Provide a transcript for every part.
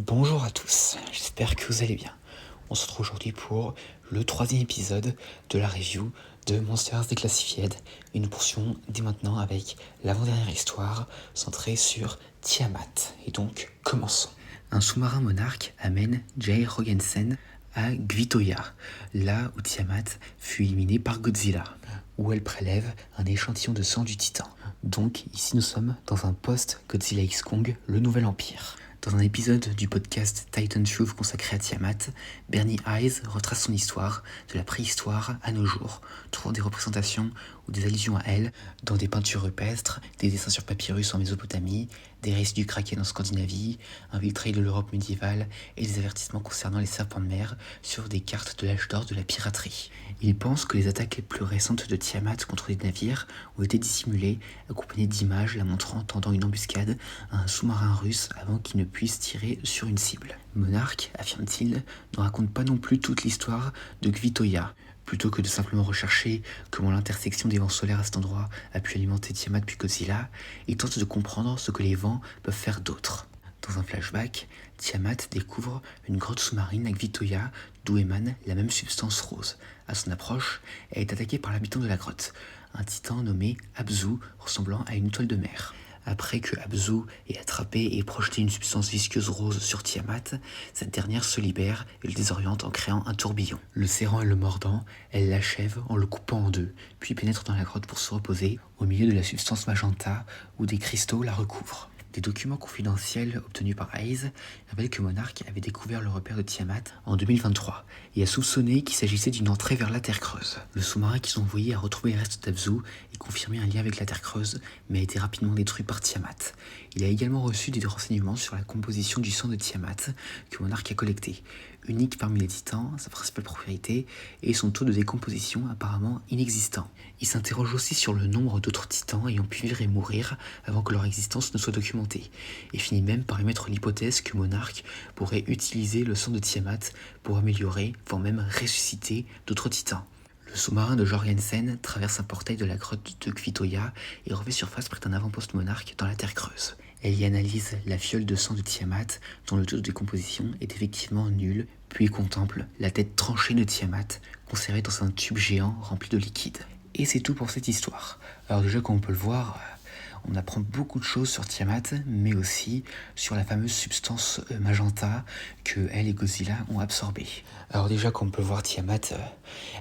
Bonjour à tous, j'espère que vous allez bien. On se retrouve aujourd'hui pour le troisième épisode de la review de Monsters Declassified, une portion dès maintenant avec l'avant-dernière histoire centrée sur Tiamat. Et donc, commençons. Un sous-marin monarque amène Jay Rogensen à Kvitoya, là où Tiamat fut éliminée par Godzilla, où elle prélève un échantillon de sang du titan. Donc ici nous sommes dans un post-Godzilla X Kong, le nouvel empire. Dans un épisode du podcast Titan Truth consacré à Tiamat, Bernie Eyes retrace son histoire, de la préhistoire à nos jours, trouvant des représentations ou des allusions à elle dans des peintures rupestres, des dessins sur papyrus en Mésopotamie, des récits du Kraken en Scandinavie, un vitrail de l'Europe médiévale et des avertissements concernant les serpents de mer sur des cartes de l'âge d'or de la piraterie. Il pense que les attaques les plus récentes de Tiamat contre les navires ont été dissimulées, accompagnées d'images la montrant tendant une embuscade à un sous-marin russe avant qu'il ne puisse tirer sur une cible. Monarch, affirme-t-il, ne raconte pas non plus toute l'histoire de Kvitoya. Plutôt que de simplement rechercher comment l'intersection des vents solaires à cet endroit a pu alimenter Tiamat puis Godzilla, il tente de comprendre ce que les vents peuvent faire d'autre. Dans un flashback, Tiamat découvre une grotte sous-marine à Kvitoya d'où émane la même substance rose. À son approche, elle est attaquée par l'habitant de la grotte, un titan nommé Abzu ressemblant à une étoile de mer. Après que Abzu ait attrapé et projeté une substance visqueuse rose sur Tiamat, cette dernière se libère et le désoriente en créant un tourbillon. Le serrant et le mordant, elle l'achève en le coupant en deux, puis pénètre dans la grotte pour se reposer au milieu de la substance magenta où des cristaux la recouvrent. Des documents confidentiels obtenus par Hayes révèlent que Monarch avait découvert le repère de Tiamat en 2023 et a soupçonné qu'il s'agissait d'une entrée vers la Terre Creuse. Le sous-marin qu'ils ont envoyé a retrouvé les restes d'Abzu et confirmé un lien avec la Terre Creuse, mais a été rapidement détruit par Tiamat. Il a également reçu des renseignements sur la composition du sang de Tiamat que Monarch a collecté. Unique parmi les titans, sa principale propriété est son taux de décomposition apparemment inexistant. Il s'interroge aussi sur le nombre d'autres titans ayant pu vivre et mourir avant que leur existence ne soit documentée, et finit même par émettre l'hypothèse que Monarch pourrait utiliser le sang de Tiamat pour améliorer, voire même ressusciter d'autres titans. Le sous-marin de Jorgensen traverse un portail de la grotte de Kvitoya et refait surface près d'un avant-poste monarque dans la Terre Creuse. Elle y analyse la fiole de sang de Tiamat, dont le taux de décomposition est effectivement nul, puis contemple la tête tranchée de Tiamat, conservée dans un tube géant rempli de liquide. Et c'est tout pour cette histoire. Alors déjà, comme on peut le voir, on apprend beaucoup de choses sur Tiamat, mais aussi sur la fameuse substance magenta que elle et Godzilla ont absorbée. Alors déjà, comme on peut le voir, Tiamat,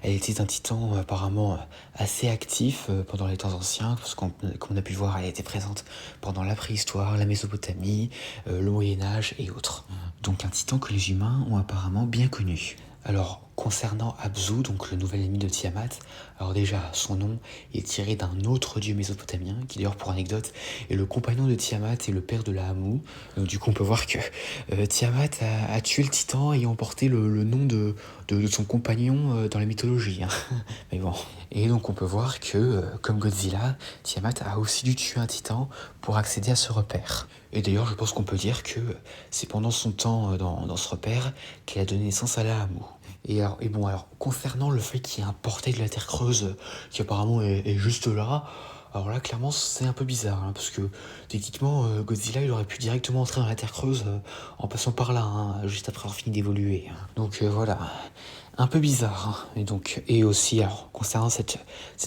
elle était un titan apparemment assez actif pendant les temps anciens, parce qu'on, comme on a pu le voir, elle était présente pendant la préhistoire, la Mésopotamie, le Moyen-Âge et autres. Donc un titan que les humains ont apparemment bien connu. Alors, concernant Abzu, donc le nouvel ennemi de Tiamat, alors déjà, son nom est tiré d'un autre dieu mésopotamien, qui d'ailleurs, pour anecdote, est le compagnon de Tiamat et le père de la Hamu. Du coup, on peut voir que Tiamat a tué le titan et emporté le nom de son compagnon dans la mythologie. Hein. Mais bon. Et donc, on peut voir que, comme Godzilla, Tiamat a aussi dû tuer un titan pour accéder à ce repère. Et d'ailleurs, je pense qu'on peut dire que c'est pendant son temps dans ce repère qu'elle a donné naissance à la Hamu. Et alors, concernant le fait qu'il y ait un portail de la Terre Creuse qui apparemment est juste là, alors là, clairement, c'est un peu bizarre, hein, parce que techniquement, Godzilla, il aurait pu directement entrer dans la Terre Creuse en passant par là, hein, juste après avoir fini d'évoluer. Hein. Donc voilà, un peu bizarre. Hein. Et aussi, alors, concernant cette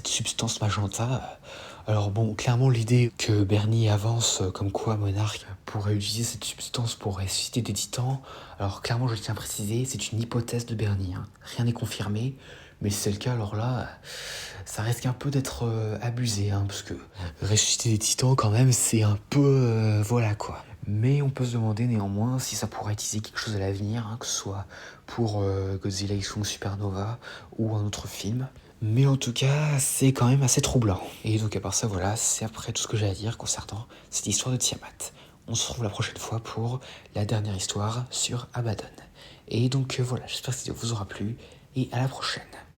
substance magenta, alors bon, clairement, l'idée que Bernie avance comme quoi Monarch pourrait utiliser cette substance pour ressusciter des titans, alors clairement, je tiens à préciser, c'est une hypothèse de Bernie. Hein. Rien n'est confirmé, mais si c'est le cas, alors là, ça risque un peu d'être abusé, hein, parce que ressusciter des titans, quand même, c'est un peu... voilà, quoi. Mais on peut se demander néanmoins si ça pourrait utiliser quelque chose à l'avenir, hein, que ce soit pour Godzilla X Kong Supernova ou un autre film. Mais en tout cas, c'est quand même assez troublant. Et donc à part ça, voilà, c'est après tout ce que j'ai à dire concernant cette histoire de Tiamat. On se retrouve la prochaine fois pour la dernière histoire sur Abaddon. Et donc voilà, j'espère que cette vidéo vous aura plu, et à la prochaine.